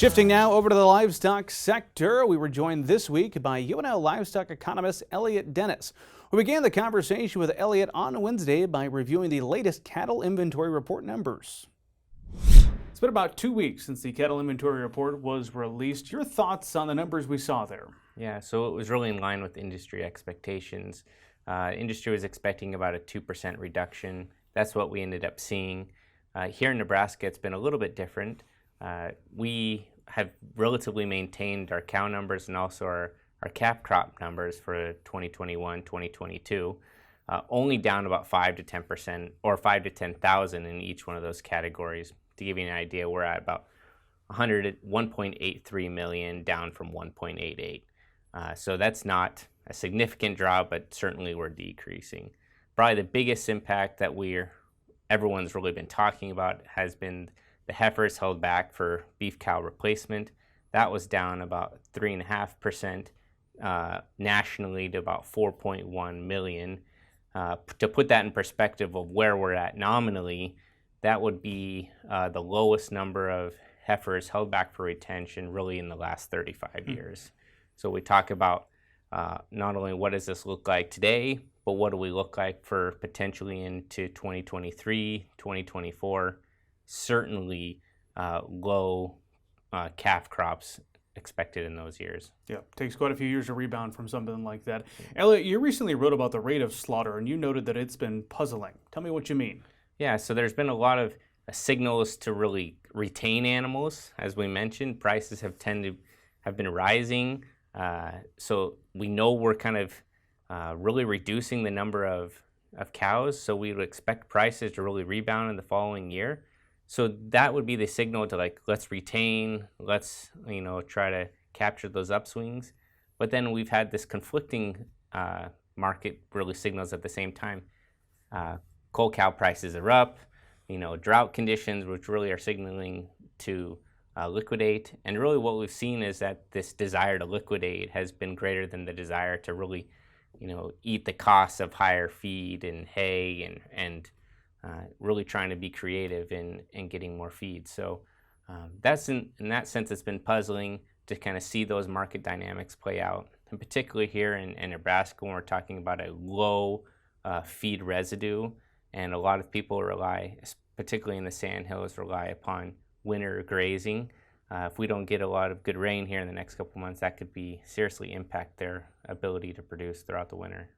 Shifting now over to the livestock sector, we were joined this week by UNL livestock economist Elliott Dennis, who began the conversation with Elliott on Wednesday by reviewing the latest cattle inventory report numbers. It's been about 2 weeks since the cattle inventory report was released. Your thoughts on the numbers we saw there? Yeah, so it was really in line with industry expectations. Industry was expecting about a 2% reduction. That's what we ended up seeing. Here in Nebraska, it's been a little bit different. We have relatively maintained our cow numbers and also our calf crop numbers for 2021, 2022, only down about 5 to 10% or 5 to 10,000 in each one of those categories. To give you an idea, we're at about 1.83 million, down from 1.88. So that's not a significant drop, but certainly we're decreasing. Probably the biggest impact that everyone's really been talking about has been the heifers held back for beef cow replacement. That was down about 3.5% nationally to about 4.1 million. To put that in perspective of where we're at nominally, that would be the lowest number of heifers held back for retention really in the last 35 years. So we talk about not only what does this look like today, but what do we look like for potentially into 2023, 2024. Certainly low calf crops expected in those years. Yeah, takes quite a few years to rebound from something like that. Elliott, you recently wrote about the rate of slaughter, and you noted that it's been puzzling. Tell me what you mean. Yeah, so there's been a lot of signals to really retain animals. As we mentioned, prices have been rising. So we know we're kind of really reducing the number of cows. So we would expect prices to really rebound in the following year. So that would be the signal to let's retain, let's try to capture those upswings. But then we've had this conflicting market really signals at the same time. Coal cow prices are up, drought conditions, which really are signaling to liquidate. And really what we've seen is that this desire to liquidate has been greater than the desire to really, eat the costs of higher feed and hay and really trying to be creative in getting more feed. So that's in that sense, it's been puzzling to kind of see those market dynamics play out. And particularly here in Nebraska, when we're talking about a low feed residue, and a lot of people rely, particularly in the sandhills, rely upon winter grazing. If we don't get a lot of good rain here in the next couple months, that could seriously impact their ability to produce throughout the winter.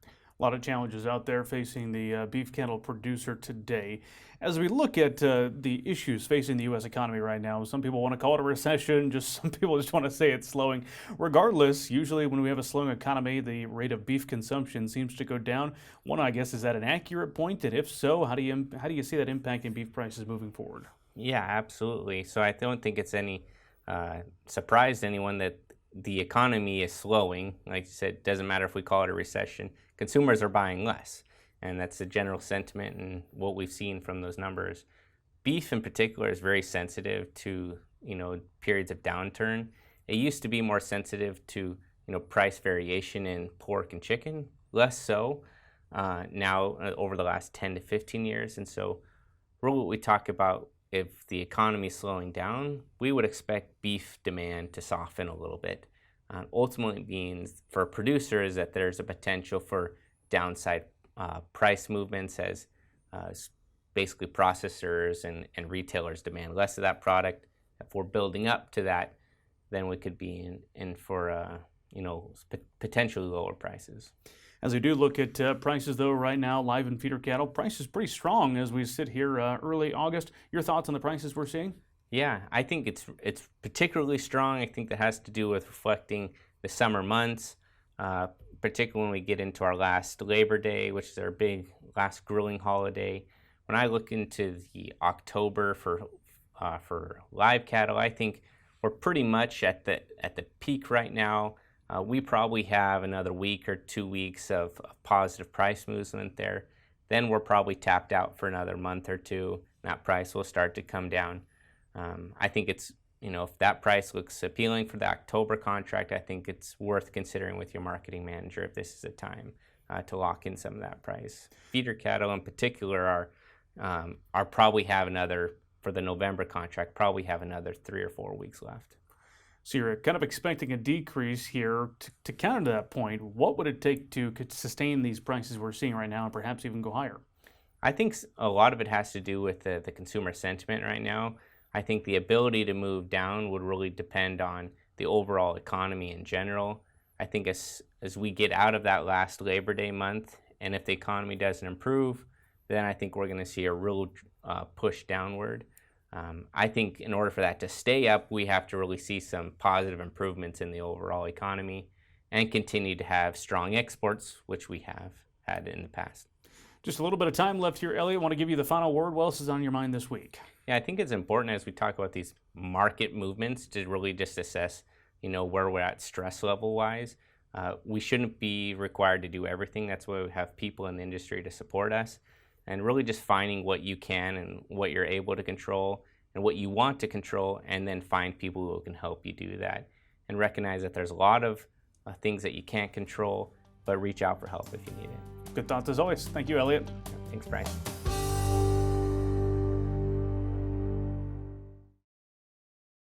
A lot of challenges out there facing the beef cattle producer today. As we look at the issues facing the U.S. economy right now, some people want to call it a recession, some people just want to say it's slowing. Regardless, usually when we have a slowing economy, the rate of beef consumption seems to go down. One, I guess, is that an accurate point? And if so, how do you see that impacting beef prices moving forward? Yeah, absolutely. So I don't think it's any surprise to anyone that the economy is slowing. Like you said, it doesn't matter if we call it a recession. Consumers are buying less, and that's the general sentiment and what we've seen from those numbers. Beef in particular is very sensitive to periods of downturn. It used to be more sensitive to price variation in pork and chicken, less so now over the last 10 to 15 years. And so really what we talk about, if the economy is slowing down, we would expect beef demand to soften a little bit. Ultimately means for producers that there's a potential for downside price movements as basically processors and retailers demand less of that product. If we're building up to that, then we could be in for potentially lower prices. As we do look at prices, though, right now, live and feeder cattle, prices pretty strong as we sit here early August. Your thoughts on the prices we're seeing? Yeah, I think it's particularly strong. I think that has to do with reflecting the summer months, particularly when we get into our last Labor Day, which is our big last grilling holiday. When I look into the October for live cattle, I think we're pretty much at the peak right now. We probably have another week or 2 weeks of positive price movement there. Then we're probably tapped out for another month or two. That price will start to come down. I think it's, if that price looks appealing for the October contract, I think it's worth considering with your marketing manager if this is a time to lock in some of that price. Feeder cattle in particular are probably have another, for the November contract, probably have another 3 or 4 weeks left. So you're kind of expecting a decrease here. To counter that point, what would it take to sustain these prices we're seeing right now and perhaps even go higher? I think a lot of it has to do with the consumer sentiment right now. I think the ability to move down would really depend on the overall economy in general. I think as we get out of that last Labor Day month, and if the economy doesn't improve, then I think we're going to see a real push downward. I think in order for that to stay up, we have to really see some positive improvements in the overall economy and continue to have strong exports, which we have had in the past. Just a little bit of time left here, Elliott. I want to give you the final word. What else is on your mind this week? Yeah, I think it's important as we talk about these market movements to really just assess, where we're at stress level wise. We shouldn't be required to do everything. That's why we have people in the industry to support us, and really just finding what you can and what you're able to control and what you want to control, and then find people who can help you do that, and recognize that there's a lot of things that you can't control, but reach out for help if you need it. Good thoughts as always. Thank you, Elliott. Thanks, Bryce.